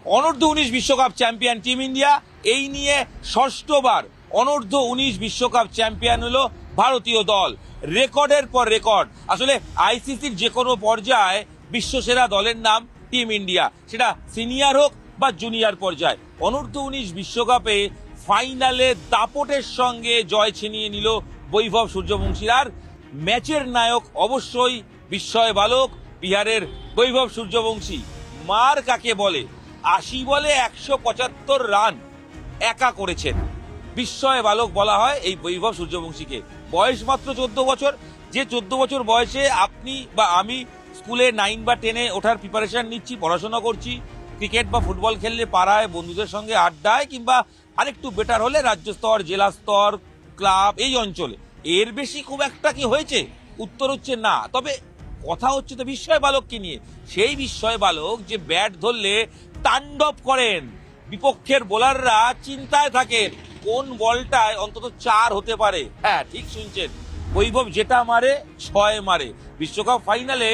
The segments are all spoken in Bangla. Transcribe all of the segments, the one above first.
অনূর্ধ্ব-19 বিশ্বকাপ চ্যাম্পিয়ন টিম ইন্ডিয়া, এই নিয়ে ষষ্ঠবার অনূর্ধ্ব-19 বিশ্বকাপ চ্যাম্পিয়ন হলো ভারতীয় দল। রেকর্ডের পর রেকর্ড। আসলে আইসিসির যে কোনো পর্যায়ে বিশ্বসেরা দলের নাম টিম ইন্ডিয়া, সেটা সিনিয়র হোক বা জুনিয়র পর্যায়ে। অনূর্ধ্ব-19 বিশ্বকাপে ফাইনালে দাপটের সঙ্গে জয় ছিনিয়ে নিল বৈভব সূর্যবংশী। আর ম্যাচের নায়ক অবশ্যই বিস্ময় বালক বিহারের বৈভব সূর্যবংশী। মার কাকে বলে, 80 বলে 175 রান একা করেছেন। বিস্ময় বালক বলা হয় এই বৈভব সূর্যবংশীকে। বয়স মাত্র 14 বছর। যে 14 বছর বয়সে আপনি বা আমি স্কুলে 9 বা 10-এ ওঠার প্রিপারেশন নিচ্ছি, পড়াশোনা করছি, ক্রিকেট বা ফুটবল খেললে পাড়ায় বন্ধুদের সঙ্গে আড্ডায়, কিংবা আরেকটু বেটার হলে রাজ্য স্তর, জেলা স্তর, ক্লাব, এই অঞ্চলে, এর বেশি খুব একটা কি হয়েছে? উত্তর হচ্ছে না। তবে কথা হচ্ছে তো বিস্ময় বালককে নিয়ে। সেই বিস্ময় বালক যে ব্যাট ধরলে তাণ্ডব করেন, বিপক্ষের বোলাররা চিন্তায় থাকেন কোন বলটায় অন্তত 4 হতে পারে। হ্যাঁ, ঠিক শুনছেন, বৈভব যেটা মারে 6 মারে। বিশ্বকাপ ফাইনালে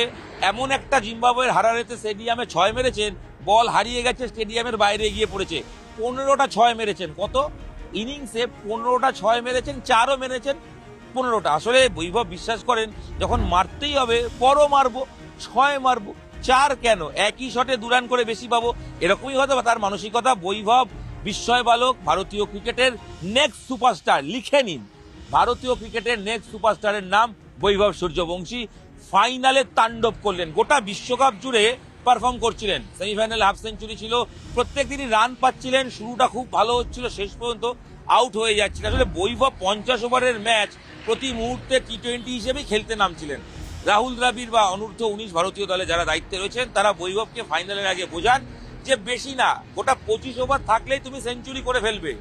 এমন একটা জিম্বাবুয়ের হারারেতে স্টেডিয়ামে 6 মেরেছেন, বল হারিয়ে গেছে, স্টেডিয়ামের বাইরে গিয়ে পড়েছে। 15টা 6 মেরেছেন। কত ইনিংসে 15টা 6 মেরেছেন, 4ও মেরেছেন 15টা। আসলে বৈভব বিশ্বাস করেন যখন মারতেই হবে বড় মারবো, 6 মারবো, 4 কেন, একই শটে 2 রান করে বেশি পাবো, এরকমই হয়তো তার মানসিকতা। বৈভব বিস্ময় বালক, ভারতীয় ক্রিকেটের নেক্সট সুপারস্টার। লিখে নিন, ভারতীয় ক্রিকেটের নেক্সট সুপারস্টারের নাম বৈভব সূর্যবংশী। ফাইনালে তাণ্ডব করলেন, গোটা বিশ্বকাপ জুড়ে পারফর্ম করছিলেন। সেমিফাইনালে হাফ সেঞ্চুরি ছিল, প্রত্যেক দিনই রান পাচ্ছিলেন, শুরুটা খুব ভালো হচ্ছিল, শেষ পর্যন্ত আউট হয়ে যাচ্ছিল। আসলে বৈভব 50 ওভারের ম্যাচ প্রতি মুহূর্তে টি20 হিসেবেই খেলতে নামছিলেন। রাহুল দ্রাবিড় বা অনূর্ধ্ব-19 ভারতীয় দলে যারা দায়িত্বে রয়েছেন তারা বৈভবকে ফাইনালের আগে বোঝান যে বেশি না, গোটা 25 ওভার থাকলেই তুমি সেঞ্চুরি করে ফেলবে।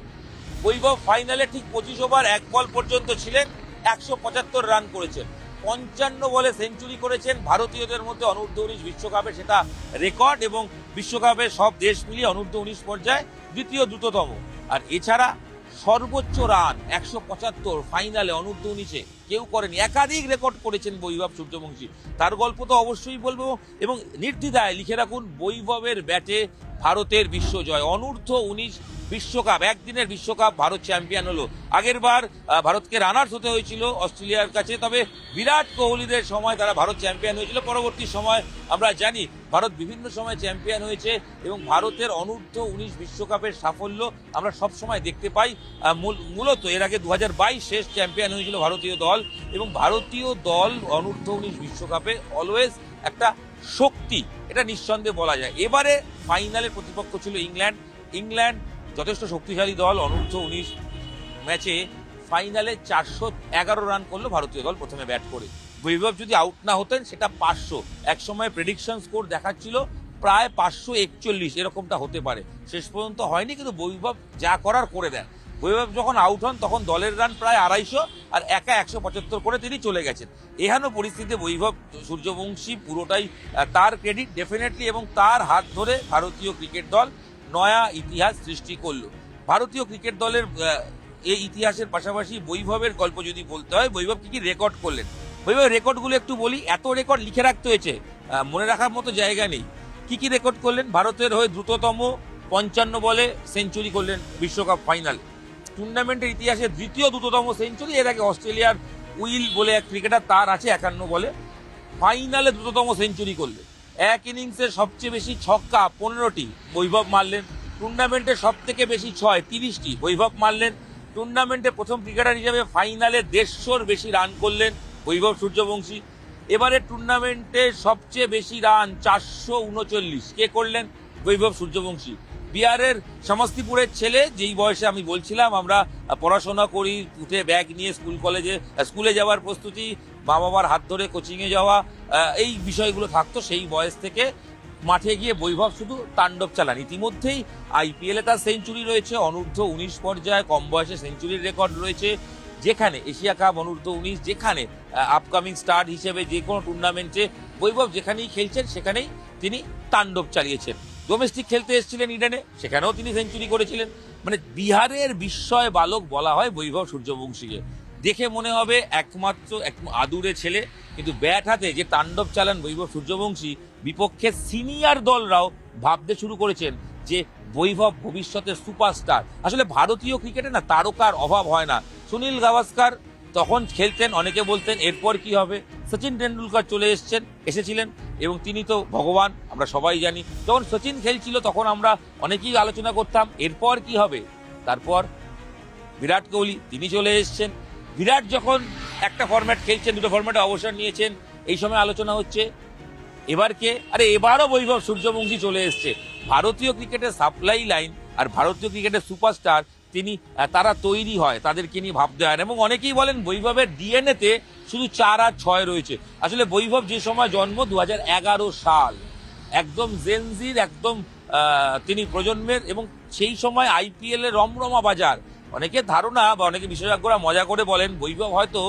বৈভব ফাইনালে ঠিক 25 ওভার 1 বল পর্যন্ত ছিলেন, 175 রান করেছেন, 55 বলে সেঞ্চুরি করেছেন। ভারতীয়দের মধ্যে অনূর্ধ্ব-19 বিশ্বকাপে সেটা রেকর্ড, এবং বিশ্বকাপে সব দেশ মিলিয়ে অনূর্ধ্ব-19 পর্যায়ে দ্বিতীয় দ্রুততম। আর এছাড়া সর্বোচ্চ রান 175 ফাইনালে অনূর্ধ্ব-19-এ কেউ করেনি। একাধিক রেকর্ড করেছেন বৈভব সূর্যবংশী। তার গল্প তো অবশ্যই বলবো, এবং নির্দ্বিধায় লিখে রাখুন, বৈভবের ব্যাটে ভারতের বিশ্বজয়। অনূর্ধ্ব-19 বিশ্বকাপ, একদিনের বিশ্বকাপ ভারত চ্যাম্পিয়ন হলো। আগের বার ভারতকে রানার্স হতে হয়েছিল অস্ট্রেলিয়ার কাছে, তবে বিরাট কোহলিদের সময় তারা ভারত চ্যাম্পিয়ন হয়েছিল। পরবর্তী সময় আমরা জানি ভারত বিভিন্ন সময় চ্যাম্পিয়ন হয়েছে, এবং ভারতের অনূর্ধ্ব-19 বিশ্বকাপের সাফল্য আমরা সব সময় দেখতে পাই। মূলত এর আগে 2022 শেষ চ্যাম্পিয়ন হয়েছিল ভারতীয় দল, এবং ভারতীয় দল অনূর্ধ্ব-19 বিশ্বকাপে অলওয়েজ একটা শক্তি, এটা নিঃসন্দেহে বলা যায়। এবারে ফাইনালের প্রতিপক্ষ ছিল ইংল্যান্ড যথেষ্ট শক্তিশালী দল। অনূর্ধ্ব-19 ম্যাচে ফাইনালে 411 রান করলো ভারতীয় দল প্রথমে ব্যাট করে। বৈভব যদি আউট না হতেন সেটা 500, এক সময় প্রেডিকশন স্কোর দেখাচ্ছিল প্রায় 541, এরকমটা হতে পারে। শেষ পর্যন্ত হয়নি, কিন্তু বৈভব যা করার করে দেন। বৈভব যখন আউট হন তখন দলের রান প্রায় 250, আর একা 175 করে তিনি চলে গেছেন। এহেন পরিস্থিতিতে বৈভব সূর্যবংশী পুরোটাই তার ক্রেডিট ডেফিনেটলি, এবং তার হাত ধরে ভারতীয় ক্রিকেট দল নয়া ইতিহাস সৃষ্টি করলো। ভারতীয় ক্রিকেট দলের এই ইতিহাসের পাশাপাশি বৈভবের গল্প যদি বলতে হয়, বৈভব কি কি রেকর্ড করলেন, বৈভবের রেকর্ডগুলো একটু বলি। এত রেকর্ড লিখে রাখতে হয়েছে, মনে রাখার মতো জায়গা নেই। কি কি রেকর্ড করলেন? ভারতের হয়ে দ্রুততম 55 বলে সেঞ্চুরি করলেন বিশ্বকাপ ফাইনাল। টুর্নামেন্টের ইতিহাসে দ্বিতীয় দ্রুততম সেঞ্চুরি, এর আগে অস্ট্রেলিয়ার উইল বলে এক ক্রিকেটার, তার আছে 51 বলে। ফাইনালে দ্রুততম সেঞ্চুরি করলেন। এক ইনিংসে সবচেয়ে বেশি ছক্কা 15টি বৈভব মারলেন। টুর্নামেন্টে সব থেকে বেশি 6 30টি বৈভব মারলেন। টুর্নামেন্টে প্রথম ক্রিকেটার হিসেবে ফাইনালে 150-র বেশি রান করলেন বৈভব সূর্যবংশী। এবারে টুর্নামেন্টে সবচেয়ে বেশি রান 439 কে করলেন? বৈভব সূর্যবংশী। বিহারের সমস্তিপুরের ছেলে, যেই বয়সে আমি বলছিলাম আমরা পড়াশোনা করি, উঠে ব্যাগ নিয়ে স্কুলে যাওয়ার প্রস্তুতি, মা বাবার হাত ধরে কোচিংয়ে যাওয়া, এই বিষয়গুলো থাকতো। সেই বয়স থেকে মাঠে গিয়ে বৈভব শুধু তাণ্ডব চালান। ইতিমধ্যেই আইপিএলে তার সেঞ্চুরি রয়েছে, অনূর্ধ্ব-19 পর্যায়ে কম বয়সে সেঞ্চুরির রেকর্ড রয়েছে। যেখানে এশিয়া কাপ, অনূর্ধ্ব-19, যেখানে আপকামিং স্টার হিসেবে যে কোনো টুর্নামেন্টে বৈভব যেখানেই খেলছেন সেখানেই তিনি তাণ্ডব চালিয়েছেন। ডোমেস্টিক খেলতে এসেছিলেন ইডেনে, সেখানেও তিনি সেঞ্চুরি করেছিলেন। মানে বিহারের বিস্ময় বালক বলা হয় বৈভব সূর্যবংশীকে। দেখে মনে হবে একমাত্র এক আদুরে ছেলে, কিন্তু ব্যাট হাতে যে তাণ্ডব চালান বৈভব সূর্যবংশী, বিপক্ষে সিনিয়র দলরাও ভাবতে শুরু করেছেন যে বৈভব ভবিষ্যতের সুপারস্টার। আসলে ভারতীয় ক্রিকেটে না তারকার অভাব হয় না। সুনীল গাভাস্কার তখন খেলতেন, অনেকে বলতেন এরপর কি হবে। সচিন টেন্ডুলকার চলে এসেছিলেন এবং তিনি তো ভগবান, আমরা সবাই জানি। যখন সচিন খেলছিল তখন আমরা অনেকেই আলোচনা করতাম এরপর কি হবে। তারপর বিরাট কোহলি তিনি চলে এসেছেন। বিরাট যখন একটা ফরম্যাট খেলছেন, দুটো ফরম্যাটে অবসর নিয়েছেন, এই সময় আলোচনা হচ্ছে এবার কে, আরে এবারও বৈভব সূর্যবংশী চলে এসছে। ভারতীয় ক্রিকেটের সাপ্লাই লাইন আর ভারতীয় ক্রিকেটের সুপারস্টার তারা তৈরি হয়, তাদেরকে নিয়ে ভাবতে হয়। এবং অনেকেই বলেন বৈভবের ডিএনএ তে শুধু 4 আর 6 রয়েছে। আসলে বৈভব যে সময় জন্ম 2011 সাল, একদম জেনজির একদম তিনি প্রজন্মের, এবং সেই সময় আইপিএল এর রমরমা বাজার। অনেকের ধারণা বা অনেকে বিশেষজ্ঞরা মজা করে বলেন বৈভব হয়তো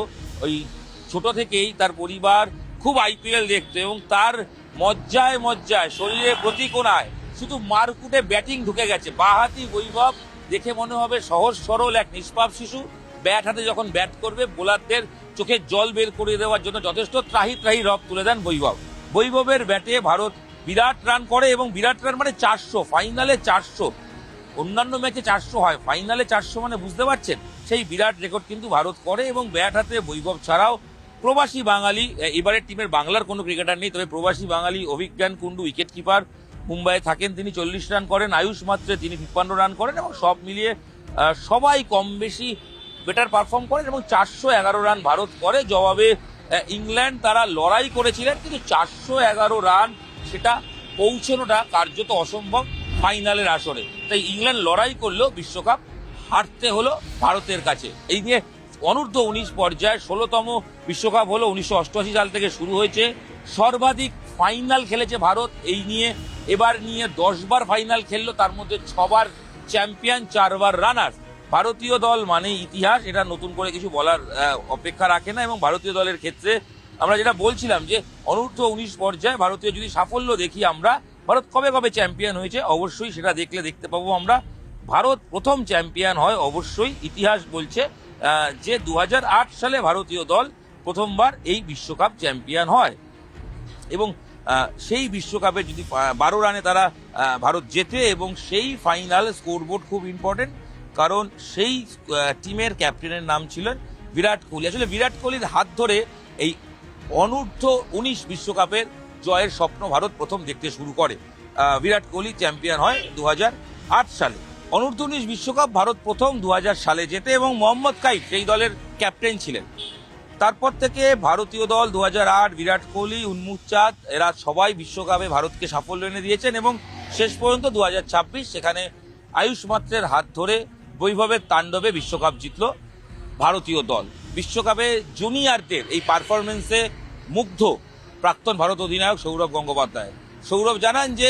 ওই ছোট থেকেই তার পরিবার খুব আইপিএল দেখতো এবং তার মজ্জায় মজ্জায় শরীরের প্রতি কোণায় শুধু মারকুটে ব্যাটিং ঢুকে গেছে। বাঁহাতি বৈভব দেখে মনে হবে সহজ সরল এক নিষ্পাপ শিশু। ব্যাট হাতে যখন ব্যাট করবে বোলারদের চোখে জল বের করে দেওয়ার জন্য যথেষ্ট ত্রাহি ত্রাহি রব তুলে দেন বৈভব। বৈভবের ব্যাটে ভারত বিরাট রান করে এবং বিরাট রান মানে 400, ফাইনালে 400। অন্যান্য ম্যাচে 400 হয়, ফাইনালে 400 মানে বুঝতে পারছেন সেই বিরাট রেকর্ড কিন্তু ভারত করে। এবং ব্যাট হাতে বৈভব ছাড়াও প্রবাসী বাঙালি, এবারের টিমের বাংলার কোনো ক্রিকেটার নেই, তবে প্রবাসী বাঙালি অভিজ্ঞান কুন্ডু উইকেট কিপার মুম্বাইয়ে থাকেন, তিনি 40 রান করেন। আয়ুষ মাত্রে তিনি 53 রান করেন এবং সব মিলিয়ে সবাই কম বেশি বেটার পারফর্ম করেন এবং 411 রান ভারত করে। জবাবে ইংল্যান্ড তারা লড়াই করেছিলেন, কিন্তু 411 রান সেটা পৌঁছানোটা কার্যত অসম্ভব ফাইনালের আসরে। তাই ইংল্যান্ড লড়াই করলেও বিশ্বকাপ হারতে হলো ভারতের কাছে। এই নিয়ে অনূর্ধ্ব 19 পর্যায়ে 16তম বিশ্বকাপ হলো, 1988 সাল থেকে শুরু হয়েছে। সর্বাধিক ফাইনাল খেলেছে ভারত, এই নিয়ে এবার নিয়ে 10 বার ফাইনাল খেললো, তার মধ্যে 6 বার চ্যাম্পিয়ন, 4 বার রানার। ভারতীয় দল মানে ইতিহাস, এটা নতুন করে কিছু বলার অপেক্ষা রাখে না। এবং ভারতীয় দলের ক্ষেত্রে আমরা যেটা বলছিলাম যে অনূর্ধ্ব 19 পর্যায়ে ভারতীয় যদি সাফল্য দেখি আমরা, ভারত কবে কবে চ্যাম্পিয়ন হয়েছে অবশ্যই সেটা দেখতে পাবো আমরা। ভারত প্রথম চ্যাম্পিয়ন হয় অবশ্যই, ইতিহাস বলছে যে 2008 সালে ভারতীয় দল প্রথমবার এই বিশ্বকাপ চ্যাম্পিয়ন হয়। এবং সেই বিশ্বকাপে যদি 12 রানে তারা ভারত জেতে এবং সেই ফাইনাল স্কোরবোর্ড খুব ইম্পর্টেন্ট, কারণ সেই টিমের ক্যাপ্টেনের নাম ছিলেন বিরাট কোহলি। আসলে বিরাট কোহলির হাত ধরে এই অনূর্ধ্ব 19 বিশ্বকাপের জয়ের স্বপ্ন ভারত প্রথম দেখতে শুরু করে। বিরাট কোহলি চ্যাম্পিয়ন হয় 2008 সালে। অনূর্ধ্ব 19 বিশ্বকাপ ভারত প্রথম 2000 সালে জেতে এবং মোহাম্মদ কাইফ সেই দলের ক্যাপ্টেন ছিলেন। তারপর থেকে ভারতীয় দল 2008, বিরাট কোহলি, উন্মুখ চাঁদ, এরা সবাই বিশ্বকাপে ভারতকে সাফল্য এনে দিয়েছেন এবং শেষ পর্যন্ত 2026 সেখানে আয়ুষ মাত্রের হাত ধরে বৈভবের তাণ্ডবে বিশ্বকাপ জিতল ভারতীয় দল। বিশ্বকাপে জুনিয়রদের এই পারফরমেন্সে মুগ্ধ প্রাক্তন ভারত অধিনায়ক সৌরভ গঙ্গোপাধ্যায়। সৌরভ জানান যে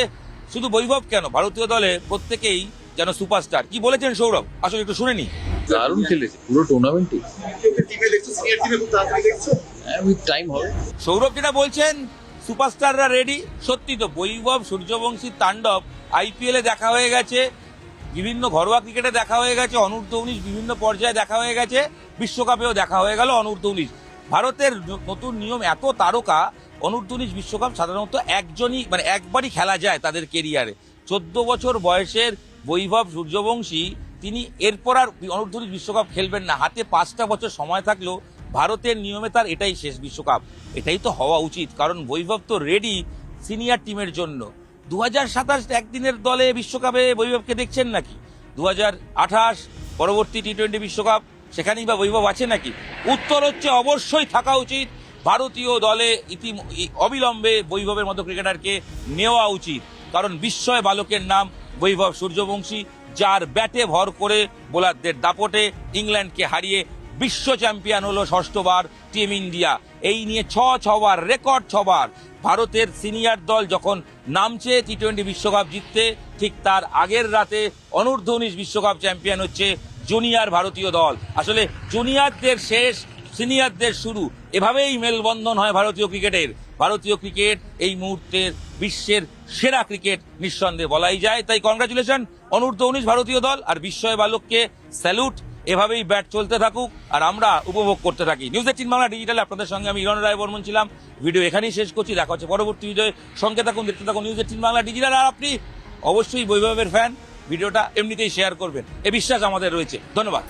শুধু বৈভব কেন, ভারতীয় দলে প্রত্যেকেই যেন সুপারস্টার। কি বলেছেন সৌরভ, আসলে একটু শুনে নি। দারুণ খেলেছে পুরো টুর্নামেন্টই। টাইম হবে। সৌরভ যেটা বলছেন সুপারস্টাররা রেডি। সত্যি তো, বৈভব সূর্যবংশীর তাণ্ডব আইপিএল এ দেখা হয়ে গেছে, বিভিন্ন ঘরোয়া ক্রিকেটে দেখা হয়ে গেছে, অনূর্ধ্ব 19 বিভিন্ন পর্যায়ে দেখা হয়ে গেছে, বিশ্বকাপেও দেখা হয়ে গেল অনূর্ধ্ব 19। ভারতের নতুন নিয়ম, এত তারকা, অনূর্ধ্ব 19 বিশ্বকাপ সাধারণত একবারই খেলা যায় তাদের কেরিয়ারে। 14 বছর বয়সের বৈভব সূর্যবংশী তিনি এরপর আর অনূর্ধ্ব 19 বিশ্বকাপ খেলবেন না। হাতে 5টা বছর সময় থাকলেও ভারতের নিয়মে তার এটাই শেষ বিশ্বকাপ। এটাই তো হওয়া উচিত, কারণ বৈভব তো রেডি সিনিয়র টিমের জন্য। 2027 একদিনের দলে বিশ্বকাপে বৈভবকে দেখছেন নাকি? 2028 পরবর্তী টি20 বিশ্বকাপ, সেখানেই বা বৈভব আছে নাকি? উত্তর হচ্ছে অবশ্যই থাকা উচিত। ভারতীয় দলে অবিলম্বে বৈভবের মতো ক্রিকেটারকে নেওয়া উচিত, কারণ বিস্ময় বালকের নাম বৈভব সূর্যবংশী, যার ব্যাটে ভর করে বোলারদের দাপটে ইংল্যান্ডকে হারিয়ে বিশ্ব চ্যাম্পিয়ন হলো 6বার টিম ইন্ডিয়া। এই নিয়ে 6বার রেকর্ড 6বার। ভারতের সিনিয়র দল যখন নামছে টি20 বিশ্বকাপ জিততে, ঠিক তার আগের রাতে অনূর্ধ্ব 19 বিশ্বকাপ চ্যাম্পিয়ন হচ্ছে জুনিয়র ভারতীয় দল। আসলে জুনিয়রদের শেষ, সিনিয়রদের শুরু, এভাবেই মেলবন্ধন হয় ভারতীয় ক্রিকেটের। ভারতীয় ক্রিকেট এই মুহূর্তের বিশ্বের সেরা ক্রিকেট নিঃসন্দেহে বলাই যায়। তাই কংগ্রাচুলেশন অনূর্ধ্ব 19 ভারতীয় দল, আর বিস্ময় বালককে স্যালুট। এভাবেই ব্যাট চলতে থাকুক আর আমরা উপভোগ করতে থাকি। নিউজ 18 বাংলা ডিজিটালে আপনাদের সঙ্গে আমি ইরণ রায় বর্মন ছিলাম। ভিডিও এখানেই শেষ করছি, দেখা হচ্ছে পরবর্তী ভিডিওয়ে। সঙ্গে থাকুন, দেখতে থাকুন নিউজ 18 বাংলা ডিজিটাল। আর আপনি অবশ্যই বৈভবের ফ্যান ভিডিওটা এমনিতেই শেয়ার করবেন, এ বিশ্বাস আমাদের রয়েছে। ধন্যবাদ।